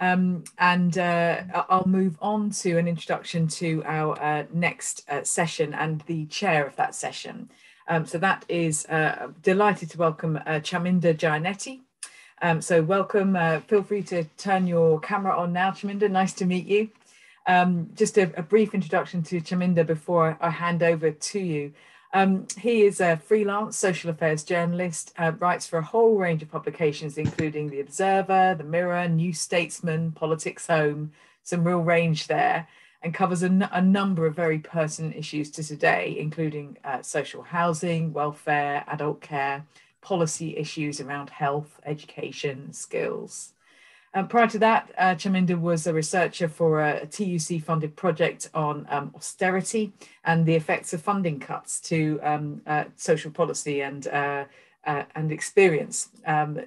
I'll move on to an introduction to our next session and the chair of that session. So that is delighted to welcome Chaminda Giannetti. So welcome, feel free to turn your camera on now, Chaminda, nice to meet you. Just a brief introduction to Chaminda before I hand over to you. He is a freelance social affairs journalist, writes for a whole range of publications, including The Observer, The Mirror, New Statesman, Politics Home, some real range there, and covers a number of very pertinent issues to today, including social housing, welfare, adult care, policy issues around health, education, skills. Prior to that, Chaminda was a researcher for a TUC-funded project on austerity and the effects of funding cuts to social policy and experience.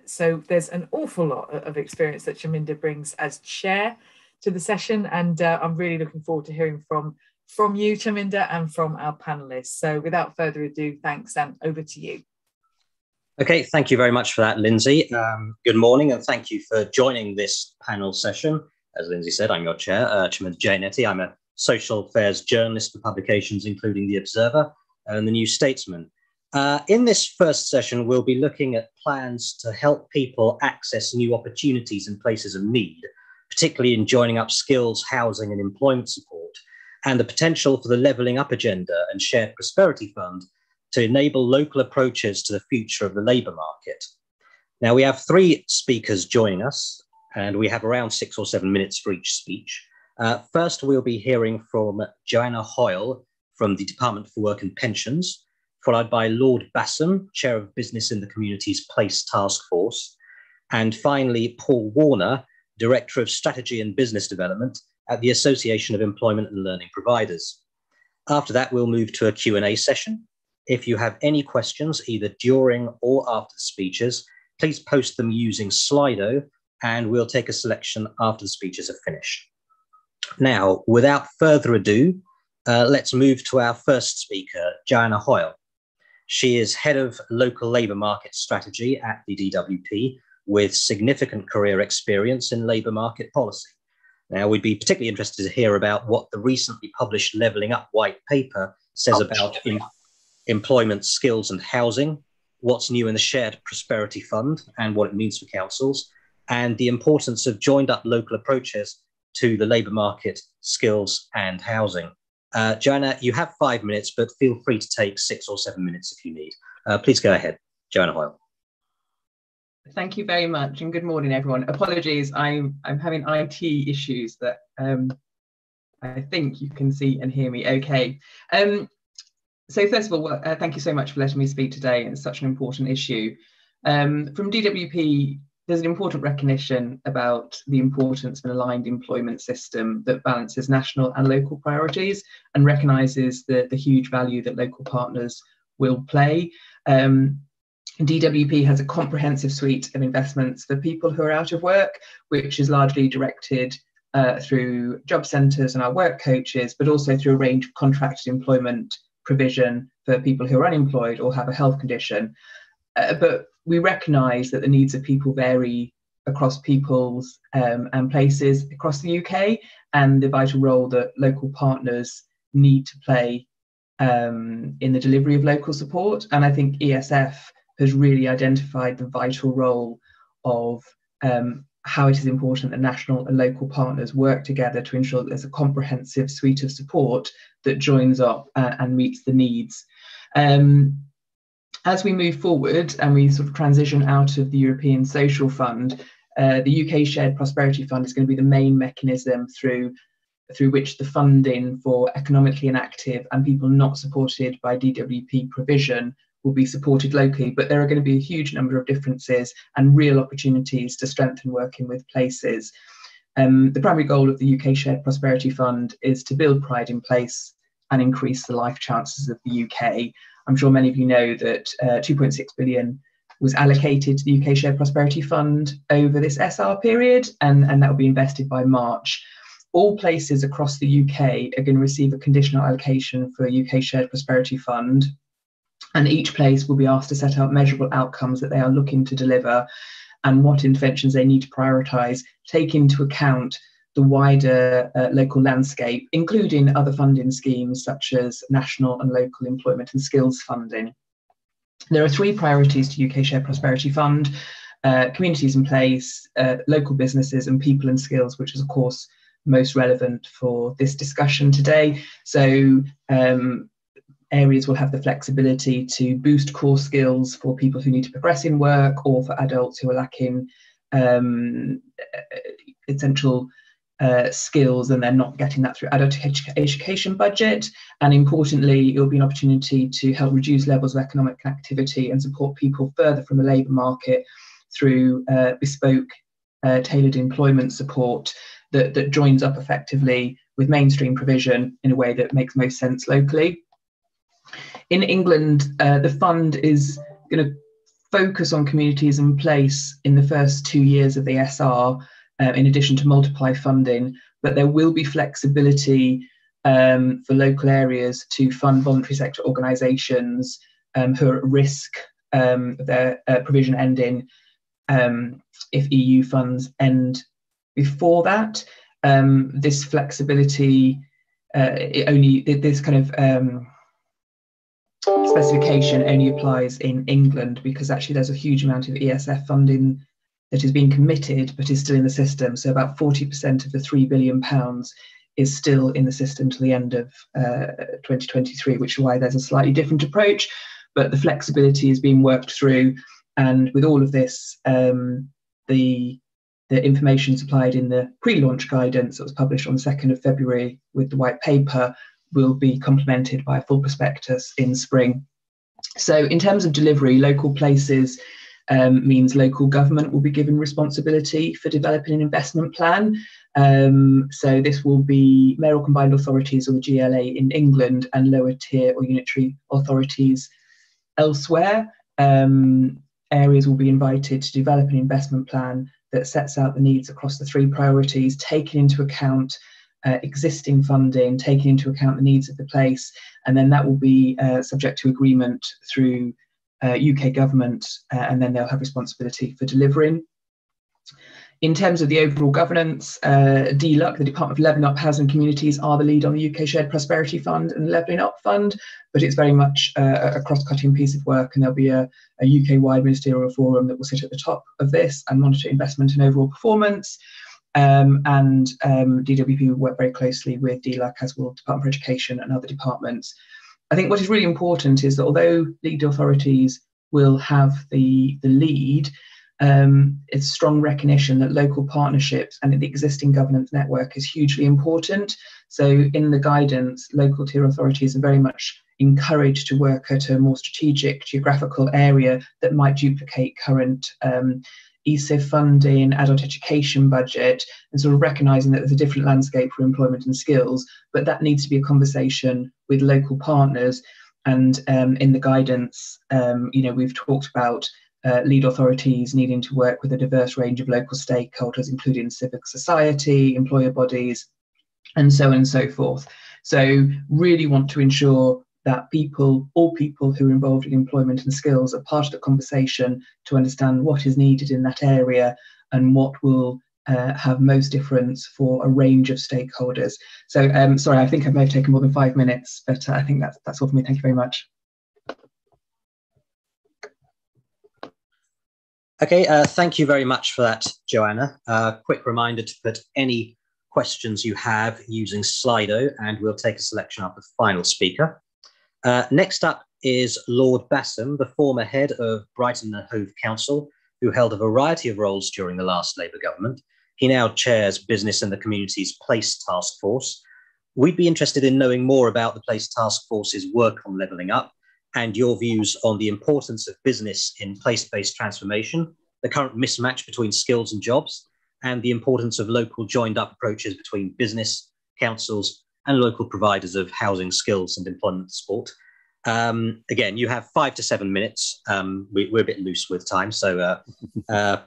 So there's an awful lot of experience that Chaminda brings as chair to the session, and I'm really looking forward to hearing from you, Chaminda, and from our panelists. So without further ado, thanks, and over to you. Okay, thank you very much for that, Lindsay. Good morning, and thank you for joining this panel session. As Lindsay said, I'm your chair, Chaminda Giannetti. I'm a social affairs journalist for publications including The Observer and The New Statesman. In this first session, we'll be looking at plans to help people access new opportunities in places of need, particularly in joining up skills, housing and employment support, and the potential for the Levelling Up Agenda and Shared Prosperity Fund to enable local approaches to the future of the labour market. Now, we have three speakers joining us, and we have around 6 or 7 minutes for each speech. First, we'll be hearing from Joanna Hoyle from the Department for Work and Pensions, followed by Lord Bassam, Chair of Business in the Communities Place Task Force, and finally, Paul Warner, Director of Strategy and Business Development at the Association of Employment and Learning Providers. After that, we'll move to a Q&A session. If you have any questions, either during or after the speeches, please post them using Slido, and we'll take a selection after the speeches are finished. Now, without further ado, let's move to our first speaker, Joanna Hoyle. She is Head of Local Labour Market Strategy at the DWP, with significant career experience in labour market policy. Now, we'd be particularly interested to hear about what the recently published Levelling Up white paper says about employment, skills and housing, what's new in the Shared Prosperity Fund and what it means for councils, and the importance of joined up local approaches to the labour market, skills and housing. Joanna, you have 5 minutes, but feel free to take 6 or 7 minutes if you need. Please go ahead, Joanna Hoyle. Thank you very much, and good morning, everyone. Apologies, I'm having IT issues that I think you can see and hear me okay. So first of all, thank you so much for letting me speak today. It's such an important issue. From DWP, there's an important recognition about the importance of an aligned employment system that balances national and local priorities and recognises the huge value that local partners will play. DWP has a comprehensive suite of investments for people who are out of work, which is largely directed through job centres and our work coaches, but also through a range of contracted employment provision for people who are unemployed or have a health condition. But we recognise that the needs of people vary across peoples and places across the UK, and the vital role that local partners need to play in the delivery of local support. And I think ESF has really identified the vital role of how it is important that national and local partners work together to ensure that there's a comprehensive suite of support that joins up and meets the needs. As we move forward and we sort of transition out of the European Social Fund, the UK Shared Prosperity Fund is going to be the main mechanism through which the funding for economically inactive and people not supported by DWP provision will be supported locally, but there are going to be a huge number of differences and real opportunities to strengthen working with places. The primary goal of the UK Shared Prosperity Fund is to build pride in place and increase the life chances of the UK. I'm sure many of you know that 2.6 billion was allocated to the UK Shared Prosperity Fund over this SR period, and that will be invested by March. All places across the UK are going to receive a conditional allocation for a UK Shared Prosperity Fund, and each place will be asked to set out measurable outcomes that they are looking to deliver. and what interventions they need to prioritise, take into account the wider local landscape, including other funding schemes such as national and local employment and skills funding. There are 3 priorities to UK Shared Prosperity Fund: communities in place, local businesses, and people and skills, which is of course most relevant for this discussion today. So areas will have the flexibility to boost core skills for people who need to progress in work, or for adults who are lacking essential skills and they're not getting that through adult education budget. And importantly, it will be an opportunity to help reduce levels of economic activity and support people further from the labour market through bespoke tailored employment support that joins up effectively with mainstream provision in a way that makes most sense locally. In England, the fund is going to focus on communities in place in the first 2 years of the SR, in addition to multiply funding, but there will be flexibility for local areas to fund voluntary sector organisations who are at risk of their provision ending if EU funds end before that. This flexibility, this kind of specification only applies in England, because actually there's a huge amount of ESF funding that is being committed but is still in the system. So about 40% of the £3 billion is still in the system till the end of 2023, which is why there's a slightly different approach. But the flexibility is being worked through, and with all of this, the information supplied in the pre-launch guidance that was published on the 2nd of February with the white paper will be complemented by a full prospectus in spring. So in terms of delivery, local places means local government will be given responsibility for developing an investment plan. So this will be mayoral combined authorities, or the GLA, in England, and lower tier or unitary authorities elsewhere. Areas will be invited to develop an investment plan that sets out the needs across the 3 priorities, taking into account existing funding, taking into account the needs of the place, and then that will be subject to agreement through UK government, and then they'll have responsibility for delivering. In terms of the overall governance, DLUC, the Department of Levelling Up Housing Communities, are the lead on the UK Shared Prosperity Fund and the Levelling Up Fund, but it's very much a cross-cutting piece of work, and there'll be a UK-wide ministerial forum that will sit at the top of this and monitor investment and overall performance. And DWP will work very closely with DLUC, as will Department for Education and other departments. I think what is really important is that although lead authorities will have the lead, it's strong recognition that local partnerships and the existing governance network is hugely important. So in the guidance, local tier authorities are very much encouraged to work at a more strategic geographical area that might duplicate current ESIF funding, adult education budget, and sort of recognising that there's a different landscape for employment and skills, but that needs to be a conversation with local partners. And in the guidance, we've talked about lead authorities needing to work with a diverse range of local stakeholders, including civic society, employer bodies, and so on and so forth. So really want to ensure that all people who are involved in employment and skills are part of the conversation to understand what is needed in that area and what will have most difference for a range of stakeholders. So sorry, I think I may have taken more than 5 minutes, but I think that's all for me. Thank you very much. Okay, thank you very much for that, Joanna. Quick reminder to put any questions you have using Slido, and we'll take a selection after the final speaker. Next up is Lord Bassam, the former head of Brighton and Hove Council, who held a variety of roles during the last Labour government. He now chairs Business and the Community's Place Task Force. We'd be interested in knowing more about the Place Task Force's work on levelling up and your views on the importance of business in place-based transformation, the current mismatch between skills and jobs, and the importance of local joined-up approaches between business, councils, and local providers of housing, skills, and employment support. Again, you have 5 to 7 minutes. We're a bit loose with time, so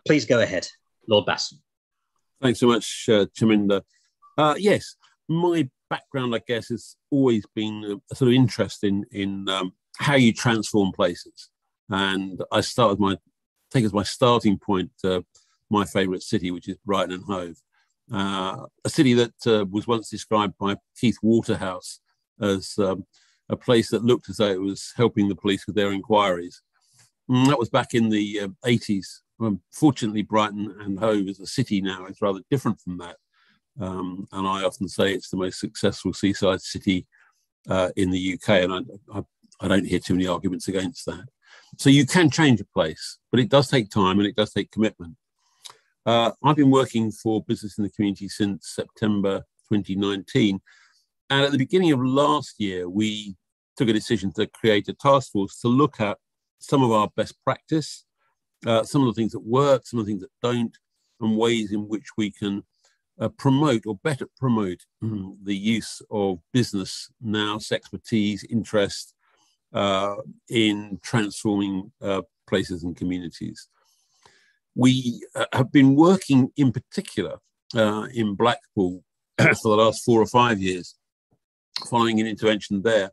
please go ahead, Lord Bassam. Thanks so much, Chaminda. Yes, my background, I guess, has always been a sort of interest in how you transform places. And I started my take as my starting point my favourite city, which is Brighton and Hove, a city that was once described by Keith Waterhouse as a place that looked as though it was helping the police with their inquiries. And that was back in the 80s. Fortunately, Brighton and Hove as a city now is rather different from that. And I often say it's the most successful seaside city in the UK, and I don't hear too many arguments against that. So you can change a place, but it does take time and it does take commitment. I've been working for business in the community since September 2019. And at the beginning of last year, we took a decision to create a task force to look at some of our best practice, some of the things that work, some of the things that don't, and ways in which we can promote or better promote the use of business now's expertise, interest in transforming places and communities. We have been working in particular in Blackpool for the last 4 or 5 years, following an intervention there.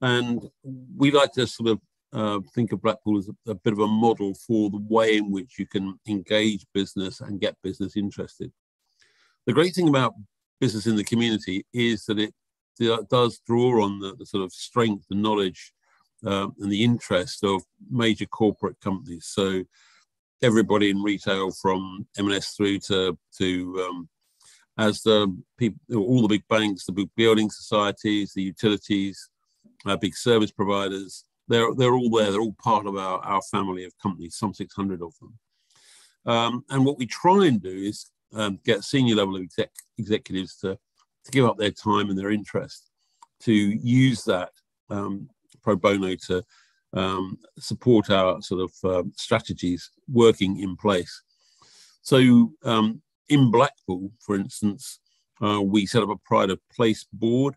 And we like to sort of think of Blackpool as a bit of a model for the way in which you can engage business and get business interested. The great thing about business in the community is that it does draw on the sort of strength, the knowledge, and the interest of major corporate companies. So everybody in retail, from M&S through to as the people, all the big banks, the big building societies, the utilities, big service providers, they're all there. They're all part of our family of companies, some 600 of them. And what we try and do is get senior level of executives to give up their time and their interest to use that pro bono to support our sort of strategies working in place. So in Blackpool, for instance, we set up a Pride of Place board,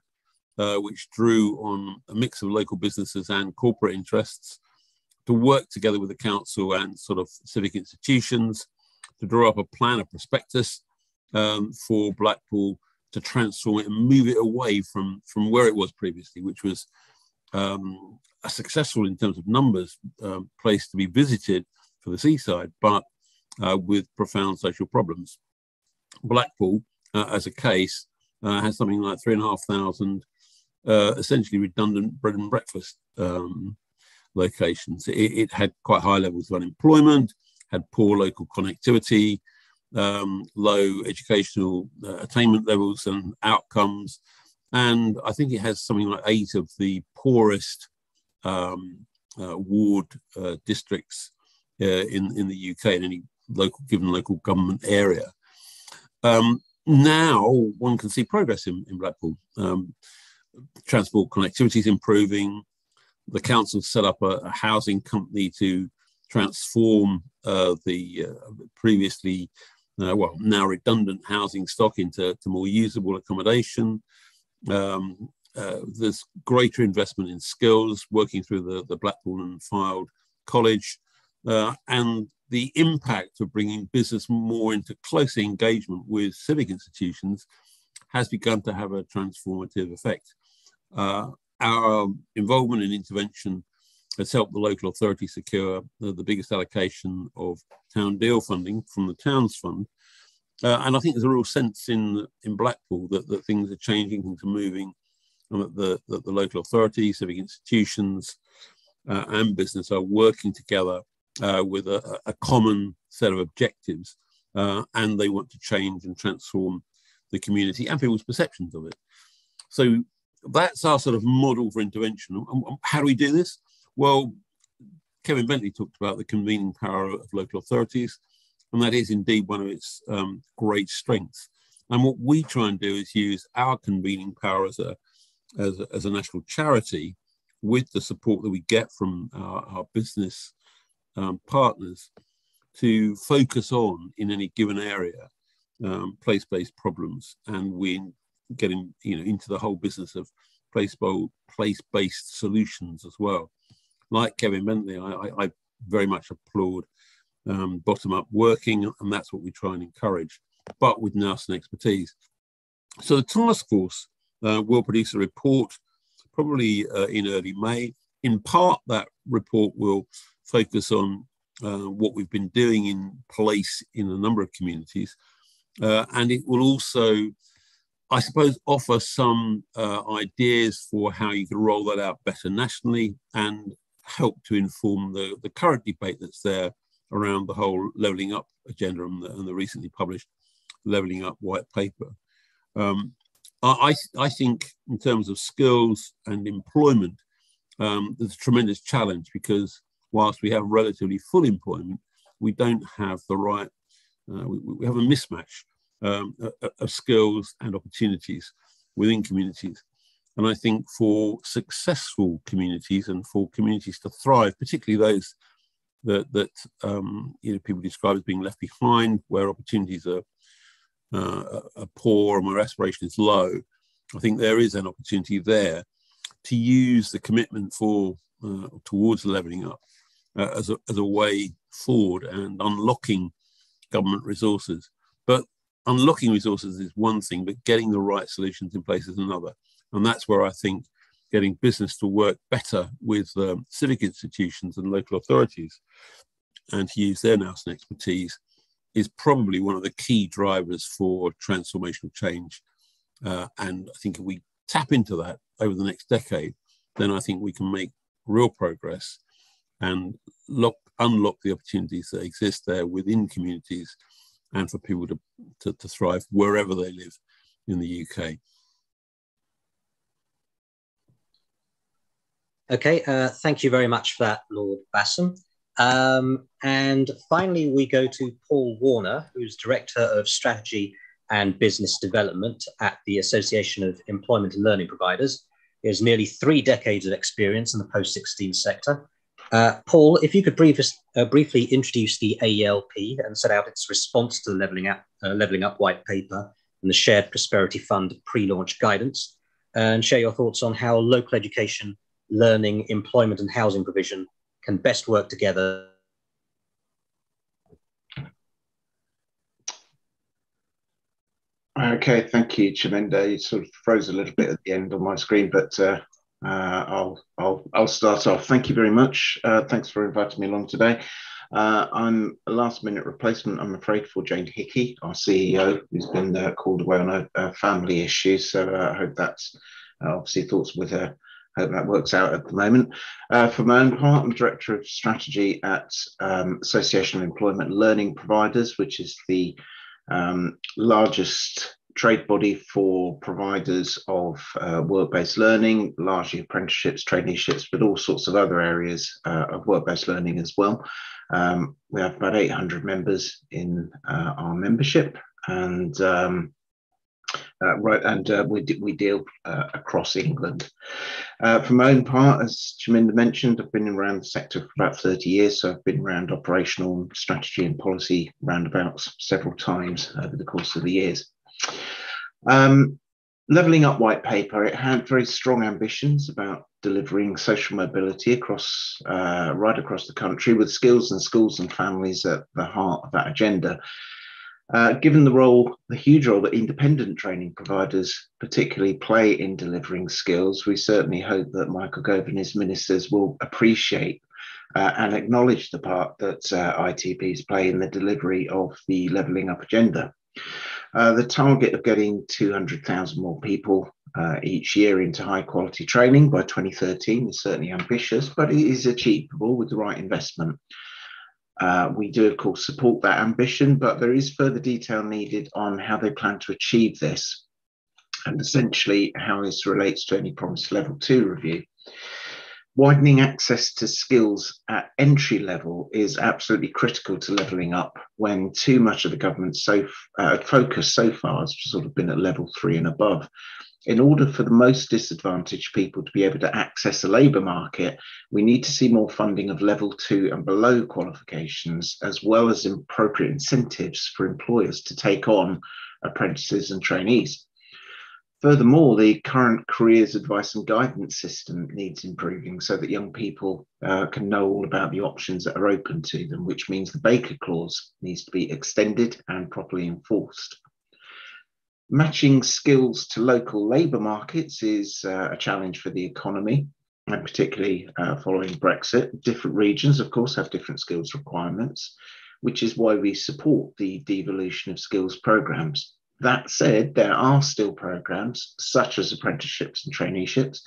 which drew on a mix of local businesses and corporate interests to work together with the council and sort of civic institutions to draw up a plan, a prospectus for Blackpool to transform it and move it away from where it was previously, which was a successful in terms of numbers place to be visited for the seaside, but with profound social problems. Blackpool, as a case, has something like 3,500 essentially redundant bread and breakfast locations. It had quite high levels of unemployment, had poor local connectivity, low educational attainment levels and outcomes. And I think it has something like 8 of the poorest ward districts in the UK in any given local government area. Now one can see progress in Blackpool. Transport connectivity is improving. The council set up a housing company to transform the previously now redundant housing stock into more usable accommodation. There's greater investment in skills, working through the Blackpool and Fylde College, and the impact of bringing business more into closer engagement with civic institutions has begun to have a transformative effect. Our involvement in intervention has helped the local authority secure the biggest allocation of town deal funding from the Towns Fund. And I think there's a real sense in Blackpool that things are changing, things are moving, and that the local authority, civic institutions, and business are working together with a common set of objectives, and they want to change and transform the community and people's perceptions of it. So that's our sort of model for intervention. How do we do this? Well, Kevin Bentley talked about the convening power of local authorities, and that is indeed one of its great strengths. And what we try and do is use our convening power as a national charity, with the support that we get from our business partners, to focus on in any given area place-based problems, and we getting into the whole business of place-based solutions as well. Like Kevin Bentley, I very much applaud bottom-up working, and that's what we try and encourage, but with nous and expertise. So the task force will produce a report probably in early May. In part, that report will focus on what we've been doing in place in a number of communities. And it will also, I suppose, offer some ideas for how you can roll that out better nationally and help to inform the current debate that's there around the whole levelling up agenda and the recently published levelling up white paper. I think in terms of skills and employment, there's a tremendous challenge because whilst we have relatively full employment, we don't have the right, we have a mismatch of skills and opportunities within communities. And I think for successful communities and for communities to thrive, particularly those that people describe as being left behind, where opportunities are poor and where aspiration is low, I think there is an opportunity there to use the commitment towards levelling up as a way forward and unlocking government resources. But unlocking resources is one thing, but getting the right solutions in place is another. And that's where I think getting business to work better with civic institutions and local authorities and to use their nous and expertise is probably one of the key drivers for transformational change. And I think if we tap into that over the next decade, then I think we can make real progress and unlock the opportunities that exist there within communities and for people to thrive wherever they live in the UK. Okay, thank you very much for that, Lord Bassam. And finally, we go to Paul Warner, who's Director of Strategy and Business Development at the Association of Employment and Learning Providers. He has nearly 3 decades of experience in the post-16 sector. Paul, if you could briefly introduce the AELP and set out its response to the Levelling Up White Paper and the Shared Prosperity Fund pre-launch guidance, and share your thoughts on how local education, learning, employment and housing provision can best work together. Okay, thank you, Chaminda. You sort of froze a little bit at the end on my screen, but I'll start off. Thank you very much. Thanks for inviting me along today. I'm a last-minute replacement, I'm afraid, for Jane Hickey, our CEO, who's been called away on a family issue. So I hope that's obviously thoughts with her. Hope that works out at the moment. For my own part, I'm Director of Strategy at Association of Employment Learning Providers, which is the largest trade body for providers of work-based learning, largely apprenticeships, traineeships, but all sorts of other areas of work-based learning as well. We have about 800 members in our membership, and we deal across England. For my own part, as Chaminda mentioned, I've been around the sector for about 30 years, so I've been around operational strategy and policy roundabouts several times over the course of the years. Levelling Up White Paper, it had very strong ambitions about delivering social mobility across right across the country, with skills and schools and families at the heart of that agenda. Given the huge role that independent training providers particularly play in delivering skills, we certainly hope that Michael Gove and his ministers will appreciate and acknowledge the part that ITPs play in the delivery of the Levelling Up agenda. The target of getting 200,000 more people each year into high quality training by 2013 is certainly ambitious, but it is achievable with the right investment. We do, of course, support that ambition, but there is further detail needed on how they plan to achieve this and essentially how this relates to any promised level 2 review. Widening access to skills at entry level is absolutely critical to levelling up, when too much of the government's focus so far has sort of been at level 3 and above. In order for the most disadvantaged people to be able to access a labour market, we need to see more funding of level 2 and below qualifications, as well as appropriate incentives for employers to take on apprentices and trainees. Furthermore, the current careers advice and guidance system needs improving so that young people can know all about the options that are open to them, which means the Baker Clause needs to be extended and properly enforced. Matching skills to local labour markets is a challenge for the economy. and particularly following Brexit. Different regions, of course, have different skills requirements, which is why we support the devolution of skills programs. That said, there are still programs such as apprenticeships and traineeships,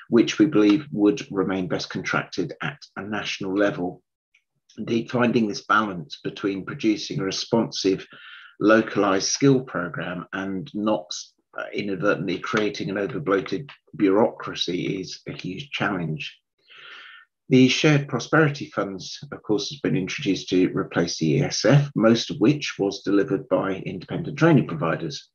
which we believe would remain best contracted at a national level. Indeed, finding this balance between producing a responsive, localized skill program and not inadvertently creating an overbloated bureaucracy is a huge challenge. The shared prosperity funds, of course, has been introduced to replace the ESF, most of which was delivered by independent training providers.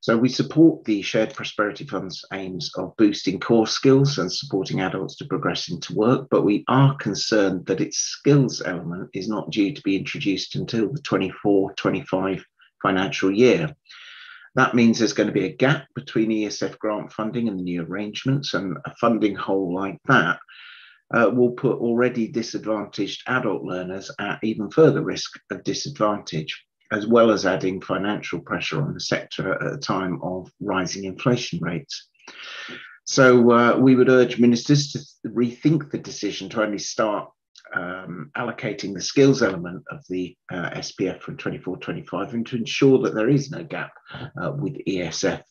So we support the shared prosperity fund's aims of boosting core skills and supporting adults to progress into work, but we are concerned that its skills element is not due to be introduced until the 24-25 financial year. That means there's going to be a gap between ESF grant funding and the new arrangements, and a funding hole like that will put already disadvantaged adult learners at even further risk of disadvantage, as well as adding financial pressure on the sector at a time of rising inflation rates. So we would urge ministers to rethink the decision to only start allocating the skills element of the SPF from 24-25 and to ensure that there is no gap with ESF.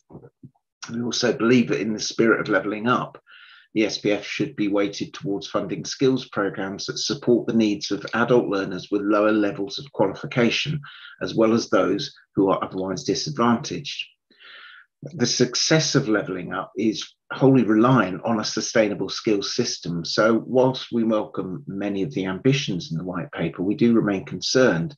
We also believe that in the spirit of levelling up, the SPF should be weighted towards funding skills programs that support the needs of adult learners with lower levels of qualification, as well as those who are otherwise disadvantaged. The success of levelling up is wholly reliant on a sustainable skills system. So whilst we welcome many of the ambitions in the white paper, we do remain concerned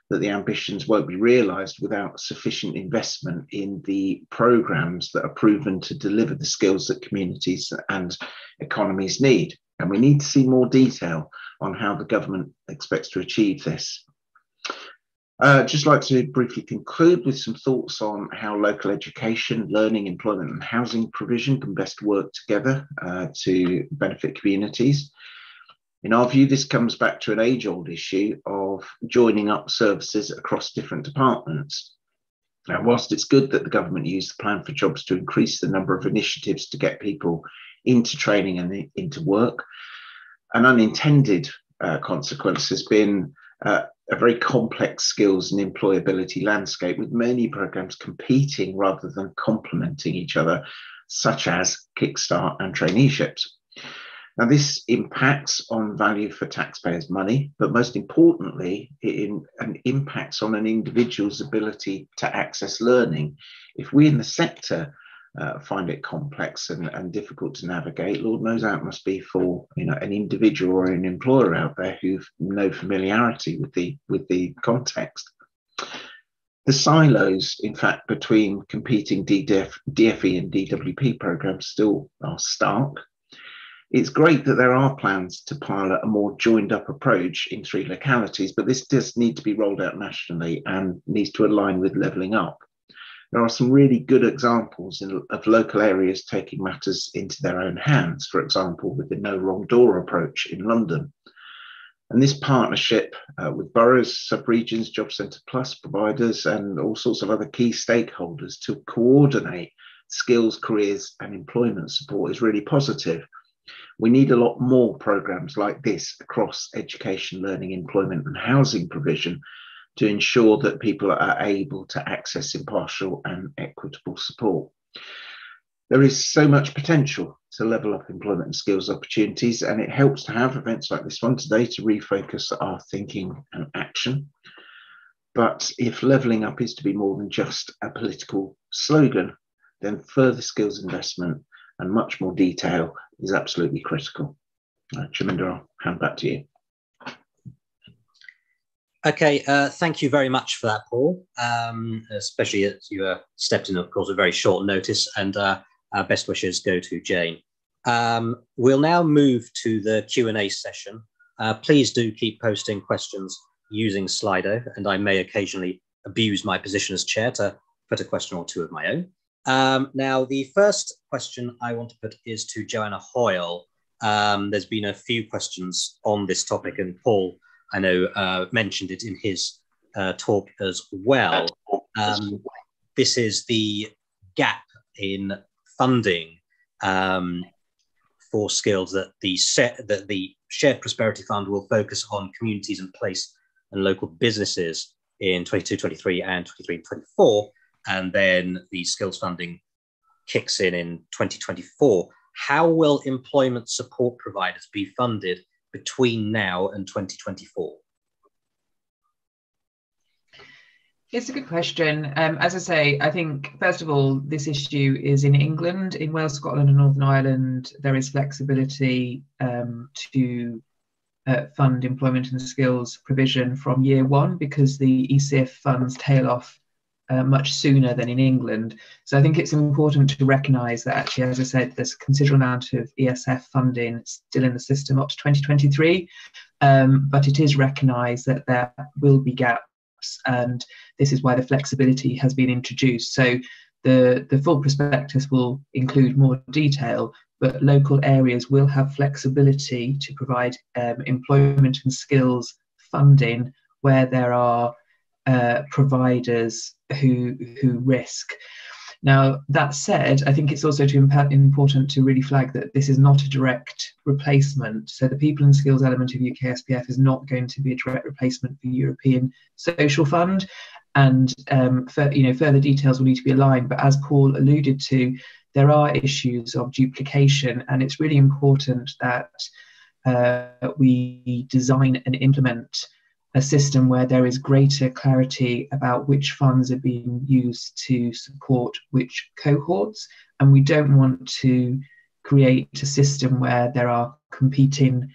that the ambitions won't be realised without sufficient investment in the programmes that are proven to deliver the skills that communities and economies need. And we need to see more detail on how the government expects to achieve this. Just like to briefly conclude with some thoughts on how local education, learning, employment and housing provision can best work together to benefit communities. In our view, this comes back to an age-old issue of joining up services across different departments. Now, whilst it's good that the government used the plan for jobs to increase the number of initiatives to get people into training and into work, an unintended consequence has been a very complex skills and employability landscape, with many programs competing rather than complementing each other, such as Kickstart and traineeships. Now, this impacts on value for taxpayers' money, but most importantly, it impacts on an individual's ability to access learning. If we in the sector find it complex and difficult to navigate, Lord knows how it must be for an individual or an employer out there who've no familiarity with the context. The silos, in fact, between competing DFE and DWP programs still are stark. It's great that there are plans to pilot a more joined up approach in 3 localities, but this does need to be rolled out nationally and needs to align with levelling up. There are some really good examples of local areas taking matters into their own hands, for example, with the No Wrong Door approach in London. And this partnership with boroughs, sub-regions, Job Centre Plus providers and all sorts of other key stakeholders to coordinate skills, careers and employment support is really positive. We need a lot more programs like this across education, learning, employment and housing provision to ensure that people are able to access impartial and equitable support. There is so much potential to level up employment and skills opportunities, and it helps to have events like this one today to refocus our thinking and action. But if levelling up is to be more than just a political slogan, then further skills investment and much more detail is absolutely critical. Chaminda, I'll hand back to you. Okay, thank you very much for that, Paul, especially as you stepped in, of course, at very short notice, and our best wishes go to Jane. We'll now move to the Q&A session. Please do keep posting questions using Slido, and I may occasionally abuse my position as chair to put a question or two of my own. Now, the first question I want to put is to Joanna Hoyle. There's been a few questions on this topic, and Paul, I know, mentioned it in his talk as well. This is the gap in funding for skills that the Shared Prosperity Fund will focus on communities and place and local businesses in 22-23 and 23-24, and then the skills funding kicks in 2024. How will employment support providers be funded between now and 2024? It's a good question. As I say, I think, first of all, this issue is in England. In Wales, Scotland and Northern Ireland, there is flexibility to fund employment and skills provision from year one, because the ECF funds tail off much sooner than in England. So I think it's important to recognise that actually, as I said, there's a considerable amount of ESF funding still in the system up to 2023, but it is recognised that there will be gaps, and this is why the flexibility has been introduced. So the full prospectus will include more detail, but local areas will have flexibility to provide employment and skills funding where there are providers who risk. Now, that said, I think it's also important to really flag that this is not a direct replacement. So the people and skills element of UK SPF is not going to be a direct replacement for European Social Fund. And further details will need to be aligned. But as Paul alluded to, there are issues of duplication, and it's really important that we design and implement a system where there is greater clarity about which funds are being used to support which cohorts. And we don't want to create a system where there are competing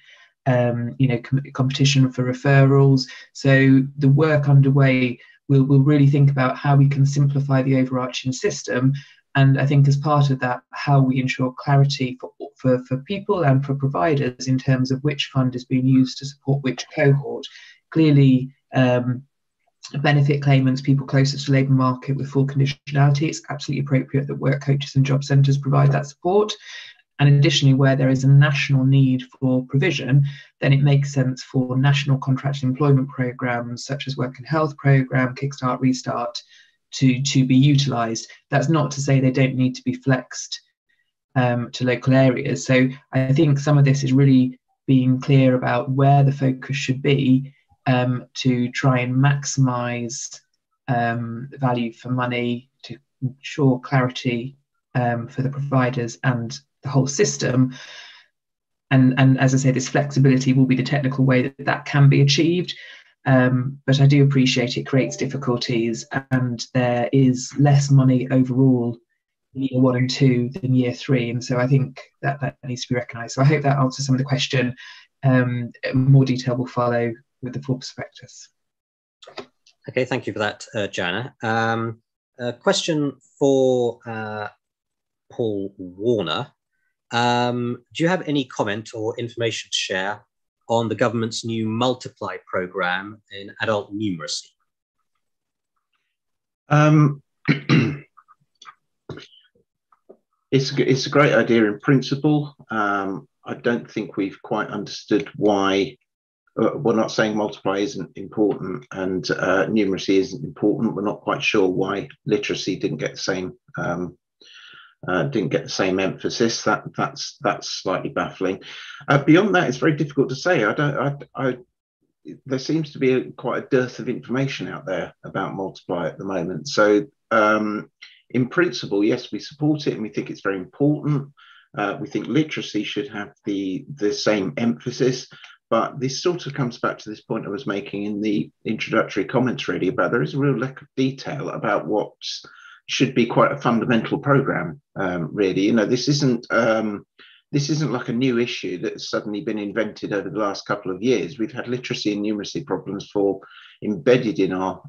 competition for referrals. So the work underway will really think about how we can simplify the overarching system. And I think as part of that, how we ensure clarity for people and for providers in terms of which fund is being used to support which cohort. Clearly, benefit claimants, people closest to the labour market with full conditionality, it's absolutely appropriate that work coaches and job centres provide that support. And additionally, where there is a national need for provision, then it makes sense for national contracted employment programmes such as Work and Health Programme, Kickstart, Restart to be utilised. That's not to say they don't need to be flexed to local areas. So I think some of this is really being clear about where the focus should be to try and maximise value for money, to ensure clarity for the providers and the whole system. And as I say, this flexibility will be the technical way that can be achieved. But I do appreciate it creates difficulties, and there is less money overall in year 1 and 2 than year 3. And so I think that needs to be recognised. So I hope that answers some of the question. More detail will follow with the full prospectus. Okay, thank you for that, Jana. A question for Paul Warner. Do you have any comment or information to share on the government's new Multiply programme in adult numeracy? It's a great idea in principle. I don't think we've quite understood why. We're not saying Multiply isn't important and numeracy isn't important. We're not quite sure why literacy didn't get the same emphasis. That's slightly baffling. Beyond that, it's very difficult to say. There seems to be quite a dearth of information out there about Multiply at the moment. So in principle, yes, we support it and we think it's very important. We think literacy should have the same emphasis. But this sort of comes back to this point I was making in the introductory comments, really, about there is a real lack of detail about what should be quite a fundamental programme, really. You know, this isn't like a new issue that's suddenly been invented over the last couple of years. We've had literacy and numeracy problems embedded in our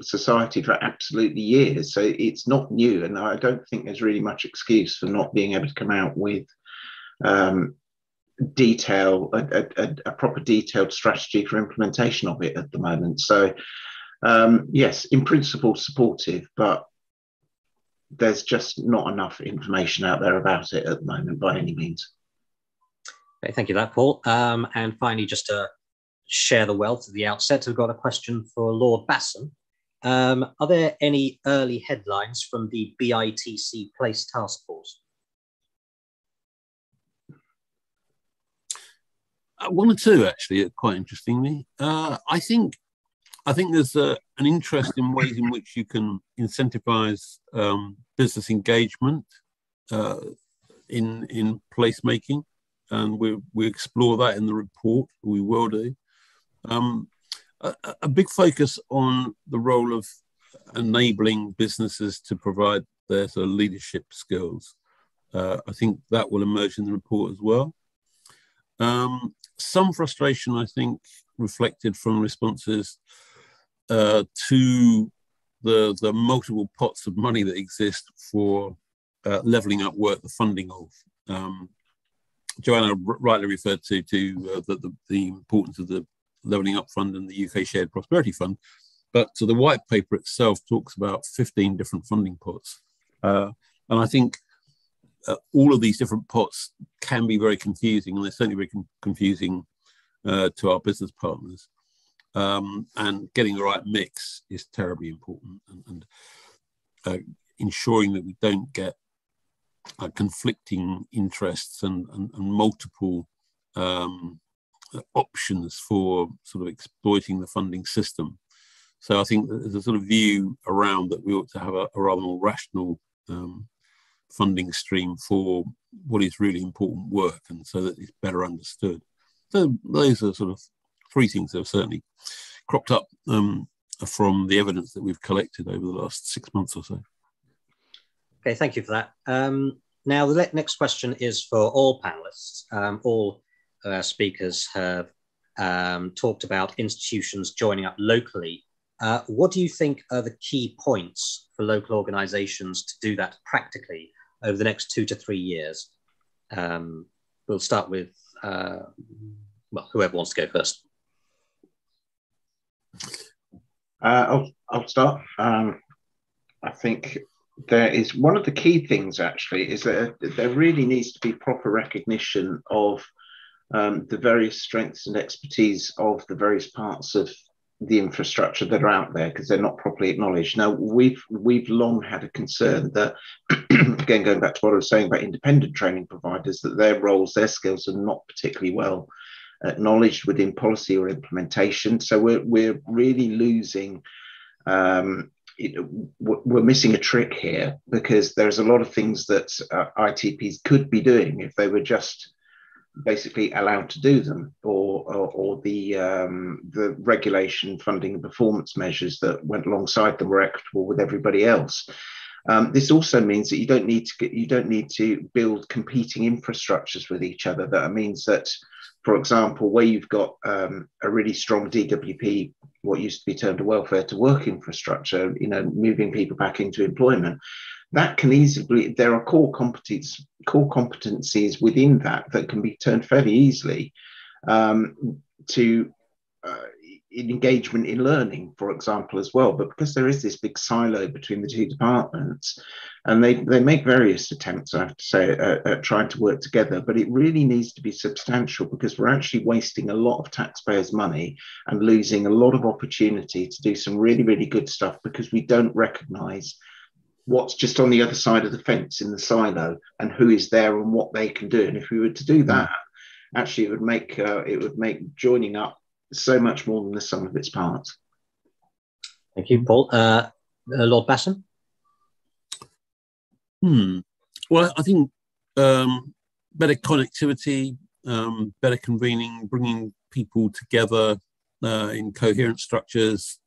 society for absolutely years. So it's not new, and I don't think there's really much excuse for not being able to come out with a proper detailed strategy for implementation of it at the moment. So yes, in principle supportive, but there's just not enough information out there about it at the moment by any means. Okay, thank you for that, Paul. And finally, just to share the wealth at the outset, we've got a question for Lord Basson. Are there any early headlines from the BITC Place Task Force? One or two, actually, quite interestingly. I think there's an interest in ways in which you can incentivize business engagement in placemaking, and we explore that in the report. We will do. A big focus on the role of enabling businesses to provide their sort of leadership skills. I think that will emerge in the report as well. Some frustration, I think, reflected from responses to the multiple pots of money that exist for levelling up work, the funding of. Joanna rightly referred to the importance of the Levelling Up Fund and the UK Shared Prosperity Fund, but the white paper itself talks about 15 different funding pots. And I think all of these different pots can be very confusing, and they're certainly very confusing to our business partners. And getting the right mix is terribly important, and ensuring that we don't get conflicting interests and multiple options for sort of exploiting the funding system. So I think there's a sort of view around that we ought to have a rather more rational funding stream for what is really important work, and so that it's better understood. So those are sort of three things that have certainly cropped up from the evidence that we've collected over the last 6 months or so. Okay, thank you for that. Now, the next question is for all panelists. All speakers have talked about institutions joining up locally. What do you think are the key points for local organisations to do that practically over the next 2 to 3 years? We'll start with, well, whoever wants to go first. I'll start. I think there is one of the key things actually is that there really needs to be proper recognition of the various strengths and expertise of the various parts of the infrastructure that are out there, because they're not properly acknowledged. Now, we've long had a concern that, again, going back to what I was saying about independent training providers, that their roles, their skills are not particularly well acknowledged within policy or implementation. So we're really losing, we're missing a trick here, because there's a lot of things that ITPs could be doing if they were just basically allowed to do them, or the regulation, funding and performance measures that went alongside them were equitable with everybody else. This also means that you don't need to build competing infrastructures with each other. That means that, for example, where you've got a really strong DWP, what used to be termed a welfare to work infrastructure, moving people back into employment, that can easily, there are core competencies within that can be turned fairly easily to engagement in learning, for example, as well. But because there is this big silo between the two departments, and they make various attempts, I have to say, at trying to work together, but it really needs to be substantial, because we're actually wasting a lot of taxpayers' money and losing a lot of opportunity to do some really, really good stuff, because we don't recognise what's just on the other side of the fence in the silo and who is there and what they can do. And if we were to do that, actually it would make joining up so much more than the sum of its parts. Thank you, Paul. Lord Basson? Well, I think better connectivity, better convening, bringing people together in coherent structures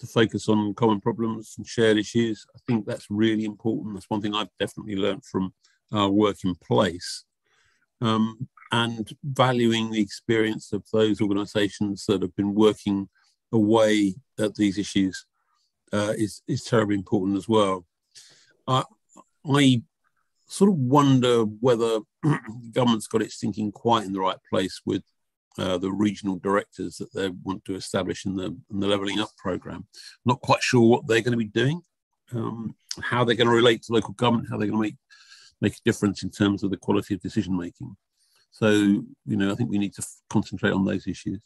to focus on common problems and shared issues. I think that's really important. That's one thing I've definitely learned from our work in place. And valuing the experience of those organisations that have been working away at these issues is terribly important as well. I sort of wonder whether the government's got its thinking quite in the right place with the regional directors that they want to establish in the Levelling Up programme. Not quite sure what they're going to be doing, how they're going to relate to local government, how they're going to make a difference in terms of the quality of decision making. So, I think we need to concentrate on those issues.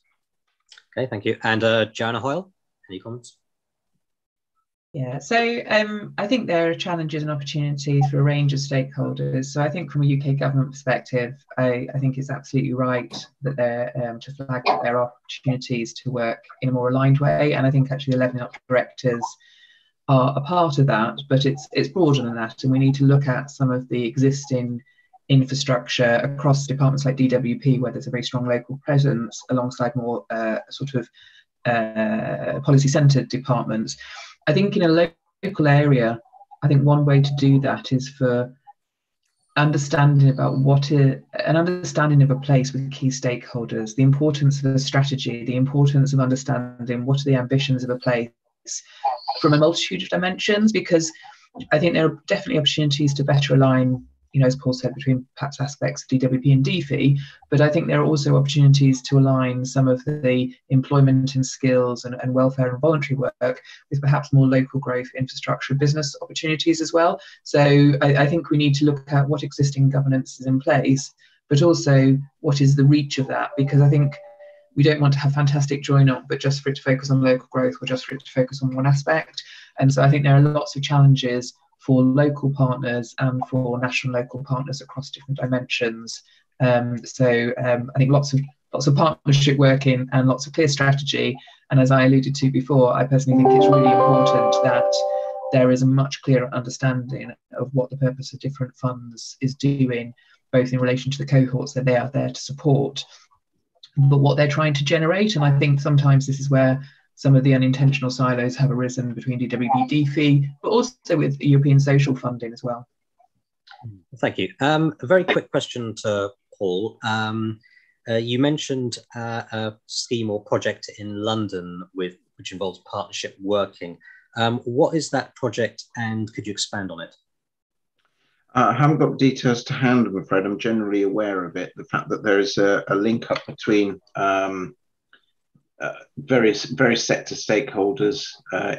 Okay, thank you. And Joanna Hoyle, any comments? Yeah, so I think there are challenges and opportunities for a range of stakeholders. So I think from a UK government perspective, I think it's absolutely right that there to flag that there are opportunities to work in a more aligned way. And I think actually the Levelling Up directives are a part of that, but it's broader than that. And we need to look at some of the existing infrastructure across departments like DWP, where there's a very strong local presence, alongside more sort of policy-centred departments. I think in a local area, I think one way to do that is for understanding about an understanding of a place with key stakeholders, the importance of a strategy, the importance of understanding what are the ambitions of a place from a multitude of dimensions, because I think there are definitely opportunities to better align, as Paul said, between perhaps aspects of DWP and DFE, but I think there are also opportunities to align some of the employment and skills and welfare and voluntary work with perhaps more local growth, infrastructure, business opportunities as well. So I think we need to look at what existing governance is in place, but also what is the reach of that, because I think we don't want to have fantastic join up, but just for it to focus on local growth or just for it to focus on one aspect. And so I think there are lots of challenges for local partners and for national local partners across different dimensions. I think lots of partnership working and lots of clear strategy. And as I alluded to before, I personally think it's really important that there is a much clearer understanding of what the purpose of different funds is doing, both in relation to the cohorts that they are there to support, but what they're trying to generate. And I think sometimes this is where some of the unintentional silos have arisen between DWP, DFE, but also with European social funding as well. Thank you. A very quick question to Paul. You mentioned a scheme or project in London which involves partnership working. What is that project, and could you expand on it? I haven't got details to hand, I'm afraid. I'm generally aware of it. The fact that there is a link up between various sector stakeholders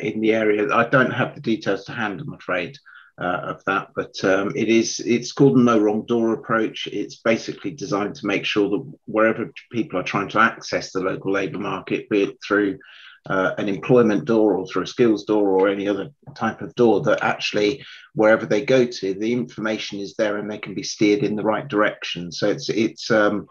in the area. I don't have the details to hand, I'm afraid, of that, but it's called the no wrong door approach. It's basically designed to make sure that wherever people are trying to access the local labour market, be it through an employment door or through a skills door or any other type of door, that actually wherever they go to, the information is there and they can be steered in the right direction. So it's a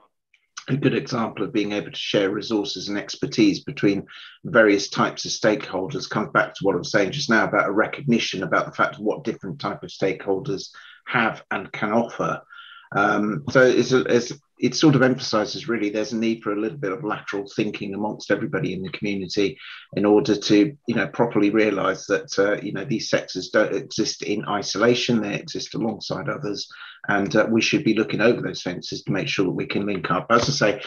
good example of being able to share resources and expertise between various types of stakeholders. Comes back to what I was saying just now about a recognition about the fact of what different type of stakeholders have and can offer. So it sort of emphasises really there's a need for a little bit of lateral thinking amongst everybody in the community in order to properly realise that these sectors don't exist in isolation, they exist alongside others, and we should be looking over those fences to make sure that we can link up. As I say,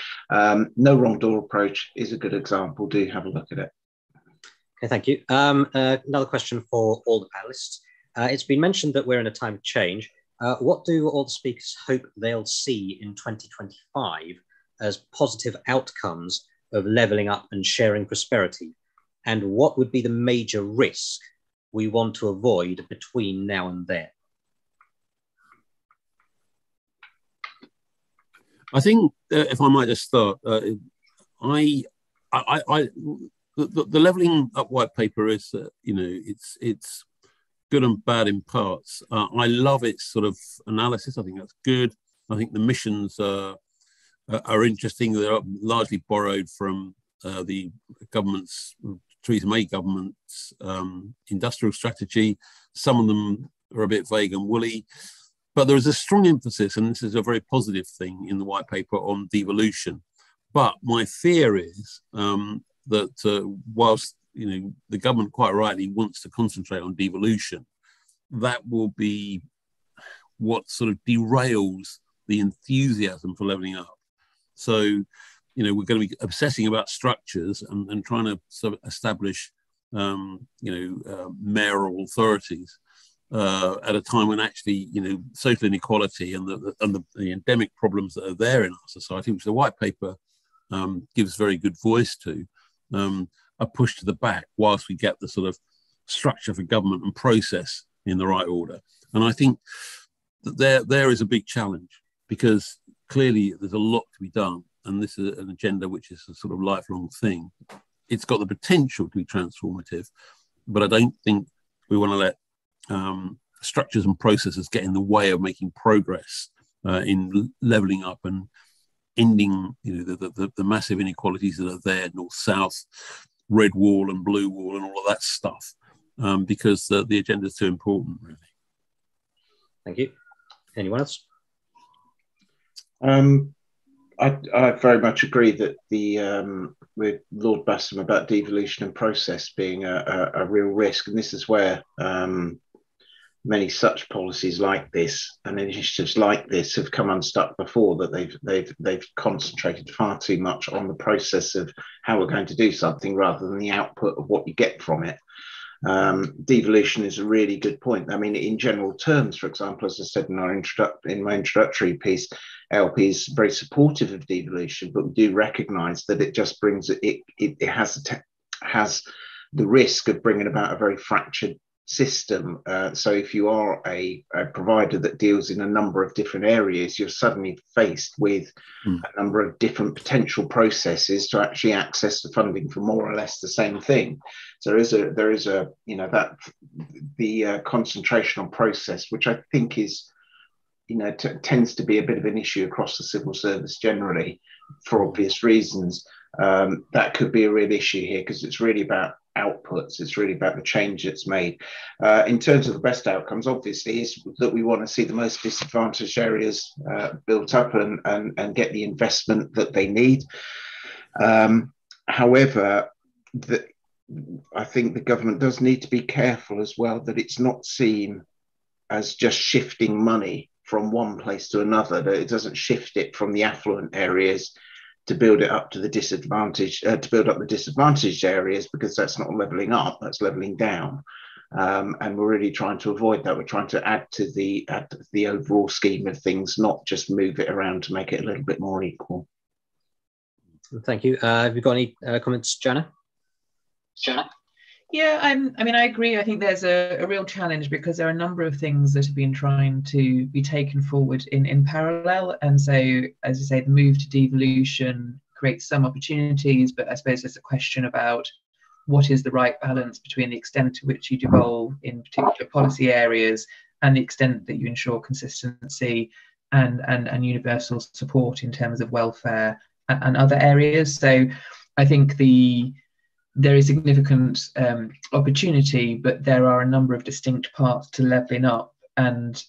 no wrong door approach is a good example. Do have a look at it. Okay, thank you. Another question for all the panelists. It's been mentioned that we're in a time of change. What do all the speakers hope they'll see in 2025 as positive outcomes of levelling up and sharing prosperity? And what would be the major risk we want to avoid between now and then? I think, if I might just start, the levelling up white paper is, it's good and bad in parts. I love its sort of analysis. I think that's good. I think the missions are interesting. They're largely borrowed from the government's, Theresa May government's industrial strategy. Some of them are a bit vague and woolly, but there is a strong emphasis, and this is a very positive thing in the white paper, on devolution. But my fear is that whilst the government quite rightly wants to concentrate on devolution, that will be what sort of derails the enthusiasm for levelling up. So, we're going to be obsessing about structures and trying to sort of establish, mayoral authorities at a time when actually, social inequality and the endemic problems that are there in our society, which the white paper gives very good voice to, are pushed to the back whilst we get the sort of structure for government and process in the right order. And I think that there is a big challenge, because clearly there's a lot to be done, and this is an agenda which is a sort of lifelong thing. It's got the potential to be transformative, but I don't think we want to let structures and processes get in the way of making progress in levelling up and ending, the massive inequalities that are there, north-south, red wall and blue wall and all of that stuff, because the agenda is too important, really. Thank you. Anyone else? I very much agree that with Lord Bassam about devolution and process being a real risk, and this is where many such policies like this and initiatives like this have come unstuck before, that they've concentrated far too much on the process of how we're going to do something rather than the output of what you get from it. Devolution is a really good point. I mean, in general terms, for example, as I said in my introductory piece, ALP is very supportive of devolution, but we do recognise that it just brings it has the risk of bringing about a very fractured system. So if you are a provider that deals in a number of different areas, you're suddenly faced with a number of different potential processes to actually access the funding for more or less the same thing. So there is a the concentration on process, which I think is tends to be a bit of an issue across the civil service generally, for obvious reasons. That could be a real issue here, because it's really about outputs. It's really about the change that's made. In terms of the best outcomes, obviously, is that we want to see the most disadvantaged areas built up and get the investment that they need. However, I think the government does need to be careful as well that it's not seen as just shifting money from one place to another, that it doesn't shift it from the affluent areas to build it up to the disadvantaged, to build up the disadvantaged areas, because that's not levelling up, that's levelling down. And we're really trying to avoid that. We're trying to add to the overall scheme of things, not just move it around to make it a little bit more equal. Thank you. Have you got any comments, Jana? Yeah, I mean, I agree. I think there's a real challenge, because there are a number of things that have been trying to be taken forward in parallel. And so, as you say, the move to devolution creates some opportunities, but I suppose there's a question about what is the right balance between the extent to which you devolve in particular policy areas and the extent that you ensure consistency and universal support in terms of welfare and other areas. So I think there is significant opportunity, but there are a number of distinct parts to levelling up, and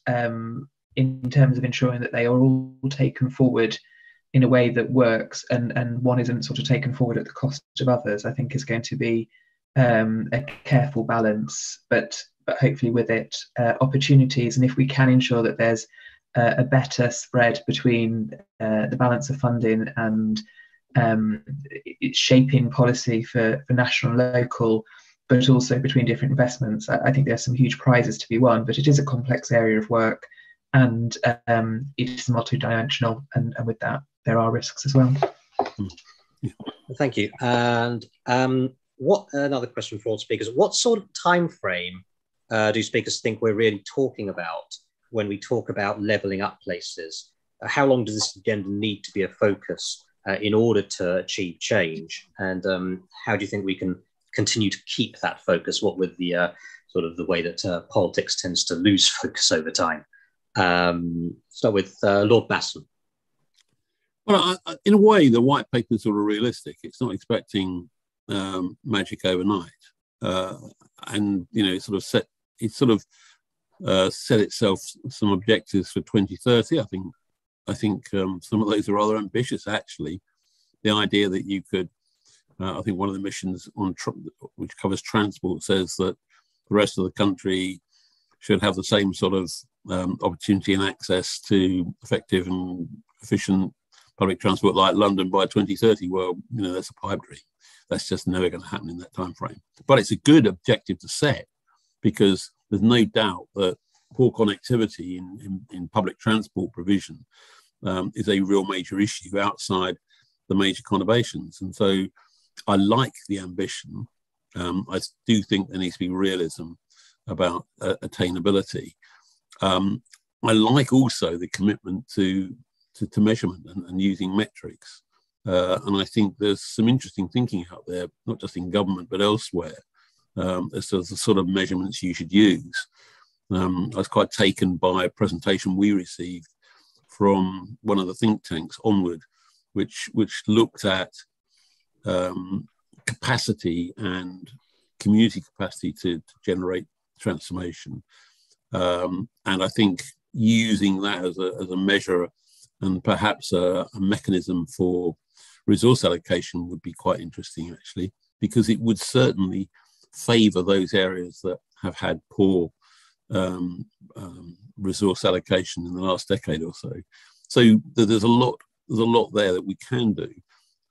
in terms of ensuring that they are all taken forward in a way that works, and one isn't sort of taken forward at the cost of others, I think is going to be a careful balance, but hopefully with it opportunities. And if we can ensure that there's a better spread between the balance of funding and it's shaping policy for national and local, but also between different investments, I think there's some huge prizes to be won. But it is a complex area of work, and it is multidimensional, and with that there are risks as well. Thank you. And what another question for all speakers: what sort of time frame do speakers think we're really talking about when we talk about levelling up places? How long does this agenda need to be a focus in order to achieve change? And how do you think we can continue to keep that focus, what with the sort of the way that politics tends to lose focus over time? Start with Lord Bassam. Well, in a way, the white paper is sort of realistic. It's not expecting magic overnight. And, it sort of set itself some objectives for 2030. I think some of those are rather ambitious, actually. The idea that you could, I think one of the missions which covers transport says that the rest of the country should have the same sort of opportunity and access to effective and efficient public transport like London by 2030. Well, that's a pipe dream. That's just never going to happen in that time frame. But it's a good objective to set, because there's no doubt that poor connectivity in public transport provision is a real major issue outside the major conurbations. And so I like the ambition. I do think there needs to be realism about attainability. I like also the commitment to measurement and using metrics. And I think there's some interesting thinking out there, not just in government, but elsewhere, as to the sort of measurements you should use. I was quite taken by a presentation we received from one of the think tanks, Onward, which looked at capacity and community capacity to generate transformation. And I think using that as a measure and perhaps a mechanism for resource allocation would be quite interesting, actually, because it would certainly favour those areas that have had poor resource allocation in the last decade or so. So there's a lot there that we can do,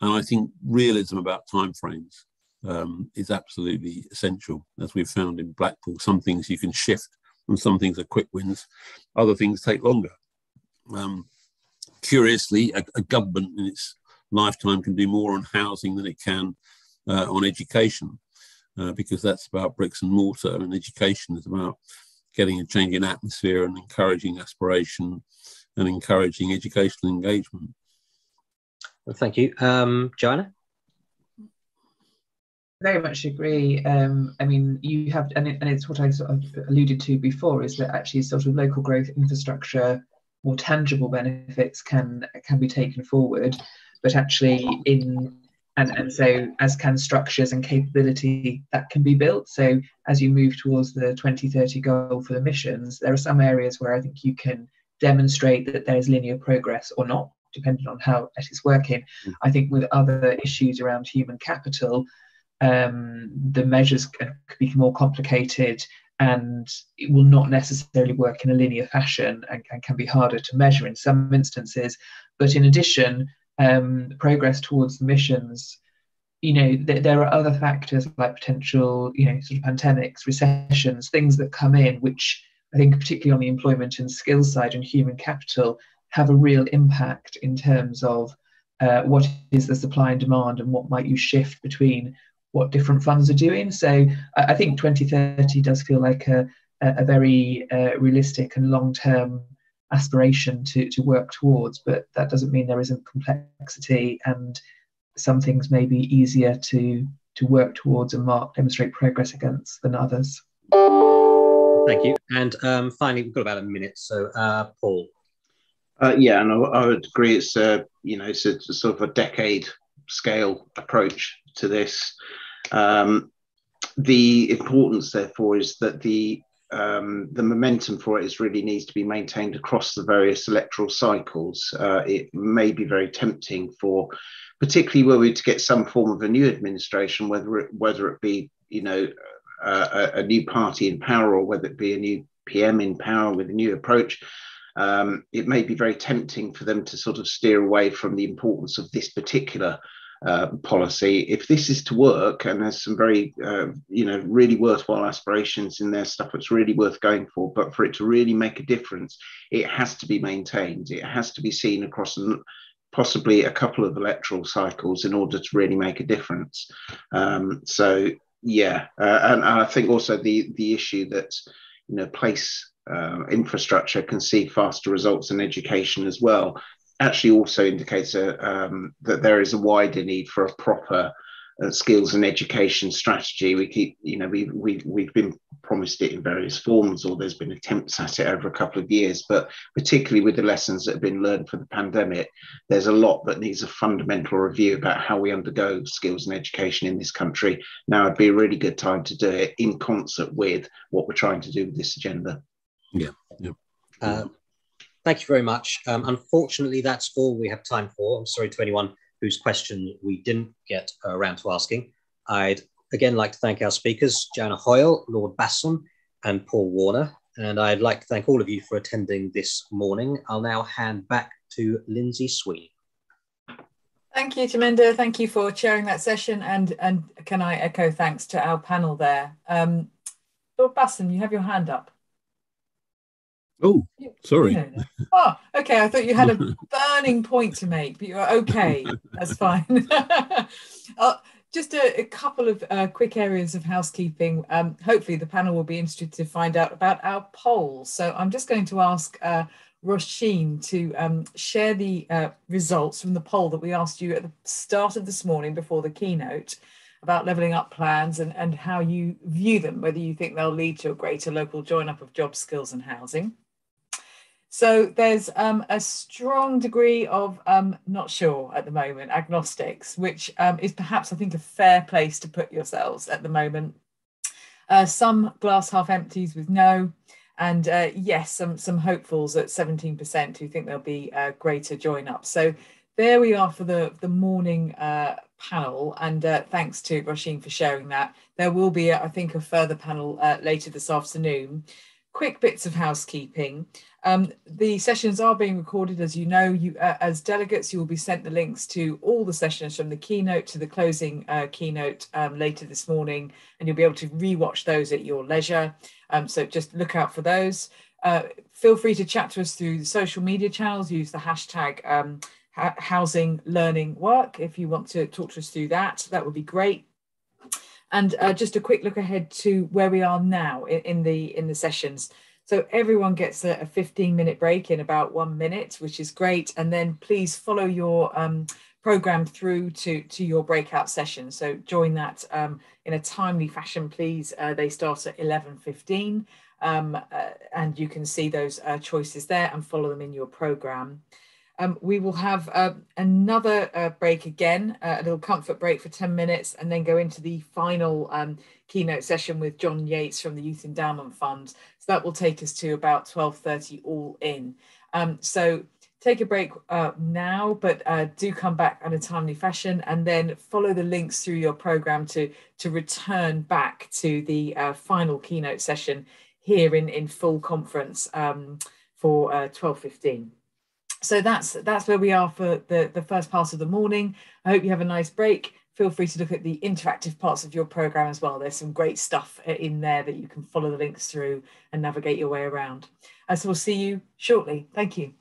and I think realism about timeframes is absolutely essential, as we've found in Blackpool. Some things you can shift, and some things are quick wins. Other things take longer. Curiously, a government in its lifetime can do more on housing than it can on education, because that's about bricks and mortar, and education is about getting a change in atmosphere and encouraging aspiration and encouraging educational engagement. Well, thank you. Joanna? Very much agree. I mean, you have, and it's what I sort of alluded to before, is that actually sort of local growth infrastructure, more tangible benefits can be taken forward, but actually and so as can structures and capability that can be built. So as you move towards the 2030 goal for the missions, there are some areas where I think you can demonstrate that there's linear progress or not, depending on how it is working. I think with other issues around human capital, the measures can be more complicated, and it will not necessarily work in a linear fashion, and can be harder to measure in some instances. But in addition, progress towards the missions, there are other factors like potential, sort of pandemics, recessions, things that come in, which I think particularly on the employment and skills side and human capital have a real impact in terms of what is the supply and demand, and what might you shift between what different funds are doing. So I think 2030 does feel like a very realistic and long-term aspiration to work towards, but that doesn't mean there isn't complexity, and some things may be easier to work towards and demonstrate progress against than others. Thank you. And finally, we've got about a minute, so Paul. Yeah, and I would agree. It's it's a sort of a decade scale approach to this. The importance, therefore, is that the momentum for it really needs to be maintained across the various electoral cycles. It may be very tempting for, particularly were we to get some form of a new administration, whether it be a new party in power, or whether it be a new PM in power with a new approach. It may be very tempting for them to sort of steer away from the importance of this particular policy. If this is to work, and there's some very really worthwhile aspirations in there, stuff that's really worth going for, but for it to really make a difference, it has to be maintained. It has to be seen across possibly a couple of electoral cycles in order to really make a difference. So yeah, and I think also the issue that place infrastructure can see faster results in education as well actually also indicates that there is a wider need for a proper skills and education strategy. We keep, we've been promised it in various forms, or there's been attempts at it over a couple of years, but particularly with the lessons that have been learned from the pandemic, there's a lot that needs a fundamental review about how we undergo skills and education in this country. Now would be a really good time to do it in concert with what we're trying to do with this agenda. Yeah. Thank you very much. Unfortunately, that's all we have time for. I'm sorry to anyone whose question we didn't get around to asking. I'd again like to thank our speakers, Joanna Hoyle, Lord Basson, and Paul Warner. And I'd like to thank all of you for attending this morning. I'll now hand back to Lindsay Sweeney. Thank you, Chaminda. Thank you for chairing that session. And can I echo thanks to our panel there. Lord Basson, you have your hand up. Oh, sorry. Oh, okay. I thought you had a burning point to make, but you're okay. That's fine. Just a couple of quick areas of housekeeping. Hopefully the panel will be interested to find out about our polls. So I'm just going to ask Roisin to share the results from the poll that we asked you at the start of this morning before the keynote. about levelling up plans and how you view them, whether you think they'll lead to a greater local join up of jobs, skills and housing. So there's a strong degree of not sure at the moment, agnostics, which is perhaps, I think, a fair place to put yourselves at the moment. Some glass half empties with no, and yes, some hopefuls at 17% who think there'll be a greater join up. So there we are for the morning panel, and thanks to Roisin for sharing that. There will be, I think, a further panel later this afternoon. Quick bits of housekeeping. The sessions are being recorded, as you know. As delegates, you will be sent the links to all the sessions from the keynote to the closing keynote later this morning, and you'll be able to rewatch those at your leisure. So just look out for those. Feel free to chat to us through the social media channels. Use the hashtag housing learning work if you want to talk to us through that. That would be great. And just a quick look ahead to where we are now in the sessions. So everyone gets a 15-minute break in about 1 minute, which is great. And then please follow your program through to your breakout session. So join that in a timely fashion, please. They start at 11:15, and you can see those choices there and follow them in your program. We will have another break again, a little comfort break for 10 minutes, and then go into the final keynote session with John Yates from the Youth Endowment Fund. So that will take us to about 12:30 all in. So take a break now, but do come back in a timely fashion, and then follow the links through your program to return back to the final keynote session here in full conference for 12:15. So that's where we are for the first part of the morning. I hope you have a nice break. Feel free to look at the interactive parts of your program as well. There's some great stuff in there that you can follow the links through and navigate your way around. So we'll see you shortly. Thank you.